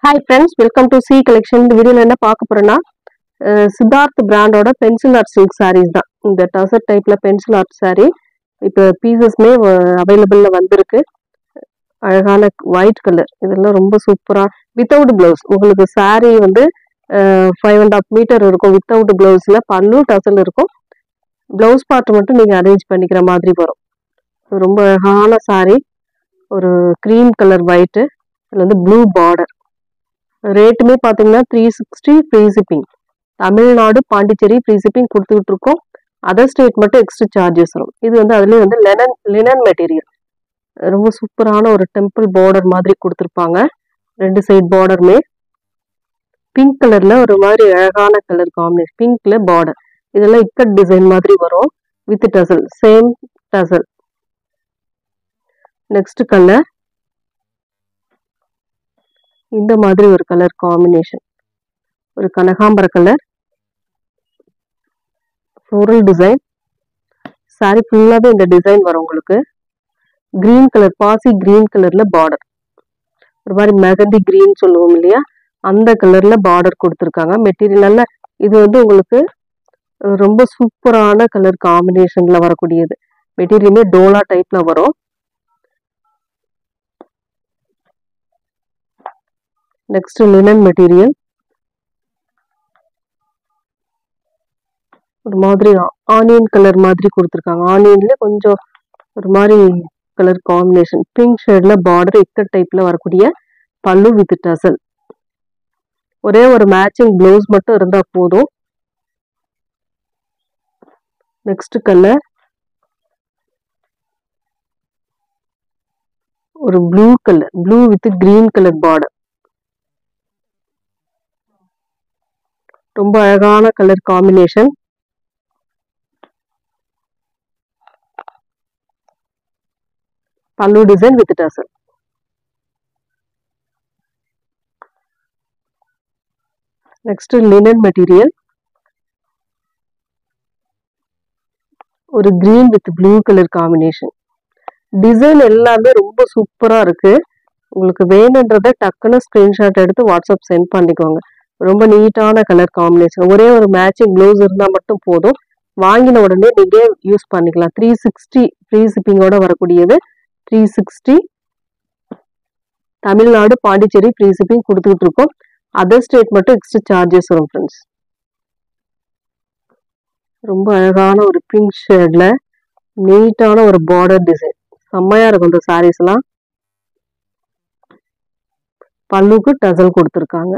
Hi friends, welcome to C collection. இந்த வீடியோல என்ன பார்க்க போறேன்னா சித்தார்த் பிராண்டோட பென்சில் ஆர்ட் சில்க் sarees தான். இந்த டசர் டைப்ல பென்சில் ஆர்ட் saree இப்போ பீசஸ்மே அவைலபிள்ல வந்திருக்கு. அழகான ஒயிட் கலர். இதெல்லாம் ரொம்ப சூப்பரா வித்தவுட் பிளவுஸ். உங்களுக்கு saree வந்து 5.5 மீட்டர் இருக்கும் வித்தவுட் பிளவுஸ்ல பல்லு டசல் இருக்கும். பிளவுஸ் பார்ட் மட்டும் நீங்க அரேஞ்ச் பண்ணிக்கிற மாதிரி வரும். ரொம்ப அழகான saree. ஒரு cream கலர் ஒயிட். இதுல வந்து ப்ளூ பார்டர். ரேட்டுமே பார்த்தீங்கன்னா 360 free shipping. Tamil Nadu Pondicherry free shipping கொடுத்துக்கிட்டு இருக்கோம். அதர் ஸ்டேட் மட்டும் எக்ஸ்ட்ரா சார்ஜஸ் வரும். இது வந்து அதுலேயே வந்து லினன் மெட்டீரியல். ரொம்ப சூப்பரான ஒரு டெம்பிள் பார்டர் மாதிரி கொடுத்துருப்பாங்க. ரெண்டு சைட் பார்டருமே பிங்க் கலர்ல ஒரு மாதிரி அழகான கலர் காம்பினேஷன். பிங்க்ல பார்டர். இதெல்லாம் இக்கட் டிசைன் மாதிரி வரும் with tassel. Same tassel. Next colour இந்த மாதிரி ஒரு கலர் காம்பினேஷன். ஒரு கனகாம்பர கலர் ஃப்ளோரல் டிசைன். சாரி ஃபுல்லாவே இந்த டிசைன் வரும் உங்களுக்கு. கிரீன் கலர் பாசி கிரீன் கலர்ல பார்டர். ஒரு மாதிரி மெகந்தி கிரீன் சொல்லுவோம் இல்லையா, அந்த கலர்ல பார்டர் கொடுத்துருக்காங்க. மெட்டீரியல் இது வந்து உங்களுக்கு ரொம்ப சூப்பரான கலர் காம்பினேஷன்ல வரக்கூடியது. மெட்டீரியலுமே டோலா டைப்ல வரும். Next linen material. ஒரு மாதிரி ஆனியன் கலர் மாதிரி கொடுத்துருக்காங்க. ஆனியன்ல கொஞ்சம் ஒரு மாதிரி கலர் காம்பினேஷன். பிங்க் ஷேட்ல பார்டர் இக்கட் டைப்ல வரக்கூடிய பல்லு வித் டசல். ஒரே ஒரு மேட்சிங் பிளவுஸ் மட்டும் இருந்தா போதும். நெக்ஸ்ட் கலர் ஒரு blue colour. Blue with green colour border. ரொம்ப அழகான colour combination. Pallu design with tassel. Next linen material. ஒரு green with blue colour combination. Design எல்லாமே ரொம்ப சூப்பரா இருக்கு. உங்களுக்கு வேணுன்றத டக்குன்னு ஸ்கிரீன்ஷாட் எடுத்து வாட்ஸ்அப் சென்ட் பண்ணிக்கோங்க. ரொம்ப நீட்டான கலர் காம்பினேஷன். ஒரே ஒரு மேட்சிங் ப்ளவுஸ் இருந்தா மட்டும் போதும். வாங்கின உடனே நீங்க யூஸ் பண்ணிக்கலாம். 360 ஃப்ரீ ஷிப்பிங்கோட வரக்கூடியது. 360 தமிழ்நாடு பாண்டிச்சேரி ஃப்ரீ ஷிப்பிங் கொடுத்துக்கிட்டு இருக்கோம். அதர் ஸ்டேட் மட்டும் எக்ஸ்ட்ரா சார்ஜஸ் வரும் ஃப்ரெண்ட்ஸ். ரொம்ப அழகான ஒரு பிங்க் ஷேட்ல நீட்டான ஒரு பார்டர் டிசைன். செம்மையா இருக்கும் இந்த சாரீஸ் எல்லாம். பல்லுக்கு டசல் கொடுத்துருக்காங்க.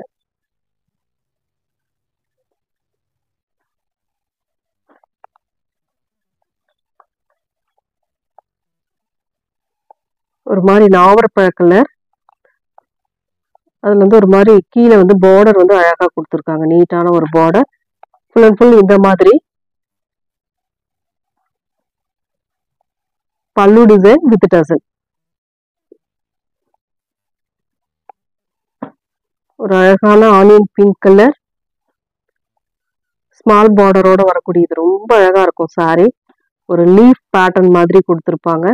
ஒரு மாதிரி நாவரப்பழ கலர். அதுல வந்து ஒரு மாதிரி கீழே வந்து பார்டர் வந்து அழகா கொடுத்துருக்காங்க. நீட்டான ஒரு பார்டர். ஃபுல் அண்ட் ஃபுல் இந்த மாதிரி பல்லு டிசைன் வித் டசல். ஒரு அழகான ஆனியன் பிங்க் கலர் ஸ்மால் பார்டரோட வரக்கூடியது. ரொம்ப அழகா இருக்கும் சாரி. ஒரு லீஃப் பேட்டர்ன் மாதிரி கொடுத்துருப்பாங்க.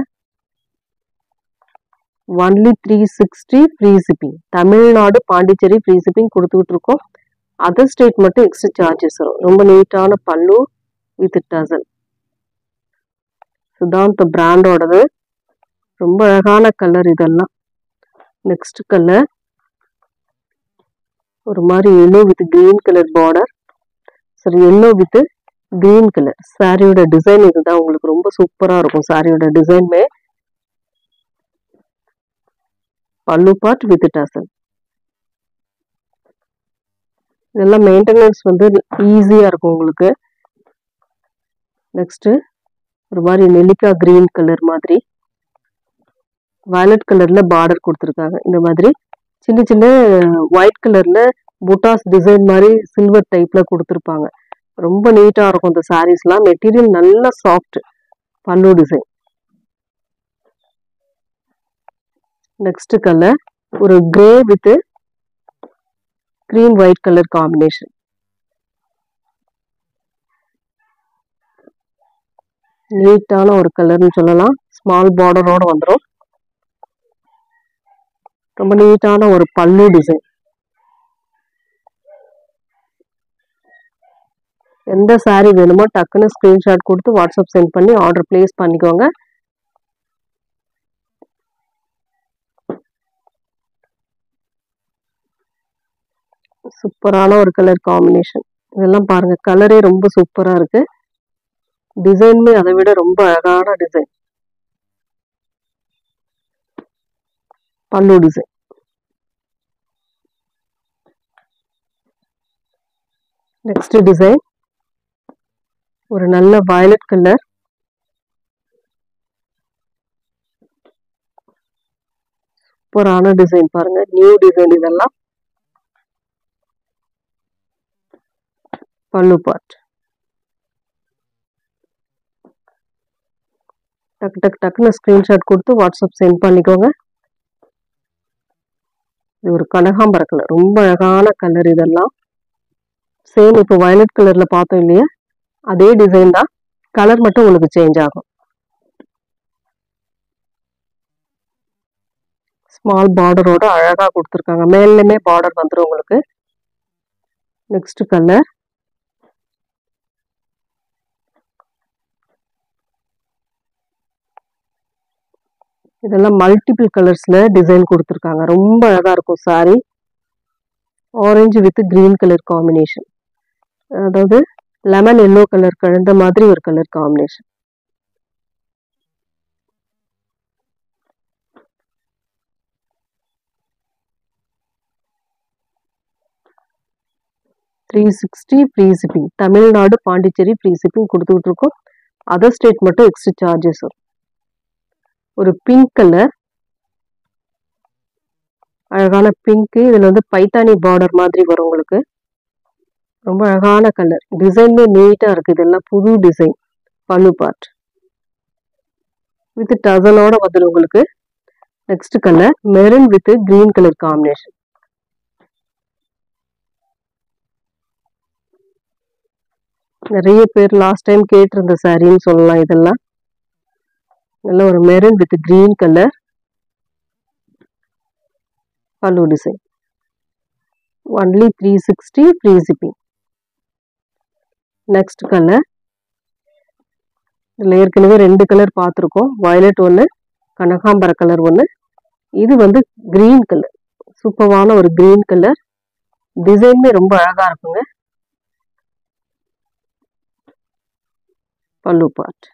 Only 360 free shipping. Tamil Nadu Pondicherry free shipping கொடுத்துக்கிட்டு இருக்கோம். அதர் ஸ்டேட் மட்டும் எக்ஸ்ட்ரா சார்ஜஸ் வரும். ரொம்ப நீட்டான பல்லு வித் டசல். சித்தார்த் பிராண்டோடது. ரொம்ப அழகான கலர் இதெல்லாம். நெக்ஸ்ட் கலர் ஒரு மாதிரி yellow with green colour border. சரி, எல்லோ வித் கிரீன் கலர். சாரியோட டிசைன் இதுதான். உங்களுக்கு ரொம்ப சூப்பரா இருக்கும் சாரியோட டிசைன்மே. பல்லு பார்ட் வித் டசல். இதெல்லாம் மெயின்டெனன்ஸ் வந்து ஈஸியா இருக்கும் உங்களுக்கு. நெக்ஸ்ட் ஒரு மாதிரி நெல்லிக்காய் கிரீன் கலர் மாதிரி வயலட் கலர்ல பார்டர் கொடுத்துருக்காங்க. இந்த மாதிரி சின்ன சின்ன ஒயிட் கலர்ல புட்டாஸ் டிசைன் மாதிரி சில்வர் டைப்ல கொடுத்துருப்பாங்க. ரொம்ப நீட்டா இருக்கும் இந்த சாரீஸ்லாம். மெட்டீரியல் நல்ல சாஃப்ட். பல்லு டிசைன். நெக்ஸ்ட் கலர் ஒரு grey with cream white colour combination. நீட்டான ஒரு கலர்னு சொல்லலாம். ஸ்மால் பார்டரோட வந்துடும். ரொம்ப நீட்டான ஒரு பல்லு டிசைன். எந்த saree வேணுமோ டக்குன்னு ஸ்கிரீன்ஷாட் கொடுத்து வாட்ஸ்அப் சென்ட் பண்ணி ஆர்டர் பிளேஸ் பண்ணிக்கோங்க. சூப்பரான ஒரு கலர் காம்பினேஷன். இதெல்லாம் பாருங்க, கலரே ரொம்ப சூப்பரா இருக்கு. டிசைனுமே அதை விட ரொம்ப அழகான டிசைன். பல்லு டிசைன். நெக்ஸ்ட் டிசைன் ஒரு நல்ல வயலட் கலர். சூப்பரான டிசைன் பாருங்க, நியூ டிசைன் இதெல்லாம். பல்லு பார்ட். டக்குன்னு ஸ்கிரீன்ஷாட் கொடுத்து வாட்ஸ்அப் சென்ட் பண்ணிக்கோங்க. இது ஒரு கனகாம்பர கலர், ரொம்ப அழகான கலர் இதெல்லாம். சேம் இப்போ வயலட் கலர்ல பார்த்தோம் இல்லையா, அதே டிசைன் தான், கலர் மட்டும் உங்களுக்கு சேஞ்ச் ஆகும். ஸ்மால் பார்டரோட அழகா கொடுத்துருக்காங்க, மேலுமே பார்டர் வந்துடும் உங்களுக்கு. நெக்ஸ்ட் கலர் இதெல்லாம் மல்டிபிள் கலர்ஸ்ல டிசைன் கொடுத்துருக்காங்க, ரொம்ப அழகா இருக்கும் sorry. Orange with green colour combination, அதாவது லெமன் எல்லோ கலர் கலந்த மாதிரி ஒரு colour combination. $360 free shipping. Tamil Nadu Pondicherry free shipping கொடுத்துக்கிட்டு இருக்கோம். அதர் ஸ்டேட் மட்டும் எக்ஸ்ட்ரா சார்ஜஸ் வரும். ஒரு பிங்க் கலர், அழகான பிங்க். இதுல வந்து பைத்தானி பார்டர் மாதிரி வரும் உங்களுக்கு. ரொம்ப அழகான கலர், டிசைன்மே நீட்டா இருக்கு. இதெல்லாம் புது டிசைன். பல்லு பார்ட் வித் டசலோட வந்துடும் உங்களுக்கு. Next colour maroon with green colour combination. நிறைய பேர் லாஸ்ட் டைம் கேட்டிருந்த சாரின்னு சொல்லலாம். இதெல்லாம் நல்ல ஒரு மெரூன் வித் கிரீன் கலர் பல்லு design. Only $360 free shipping. Next colour, இதில் ஏற்கனவே 2 கலர் பார்த்துருக்கோம். வயலட் ஒன்று, கனகாம்பர கலர் ஒன்று. இது வந்து கிரீன் கலர், சூப்பரான ஒரு கிரீன் கலர். டிசைனுமே ரொம்ப அழகா இருக்குங்க. பல்லு பார்ட்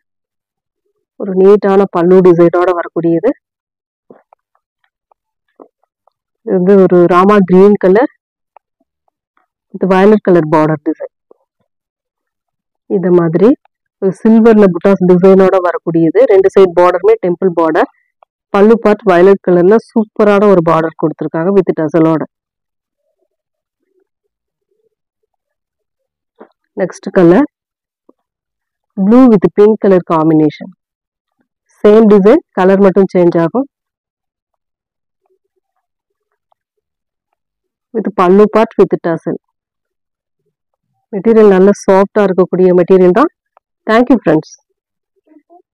ஒரு நீட்டான பல்லு டிசைனோட வரக்கூடியது. இது வந்து ஒரு ராமா green colour with violet colour border design. இந்த மாதிரி ஒரு சில்வர்ல புட்டாஸ் டிசைனோட வரக்கூடியது. 2 சைட் பார்டருமே temple border. Pallu part violet கலர்ல சூப்பரான ஒரு பார்டர் கொடுத்துருக்காங்க வித் டசலோட. Next colour blue with pink colour combination. Same design, colour மட்டும் சேஞ்ச் ஆகும். With pallu part with tassel. Material நல்ல சாஃப்டா இருக்கக்கூடிய மெட்டீரியல் தான். Thank you friends.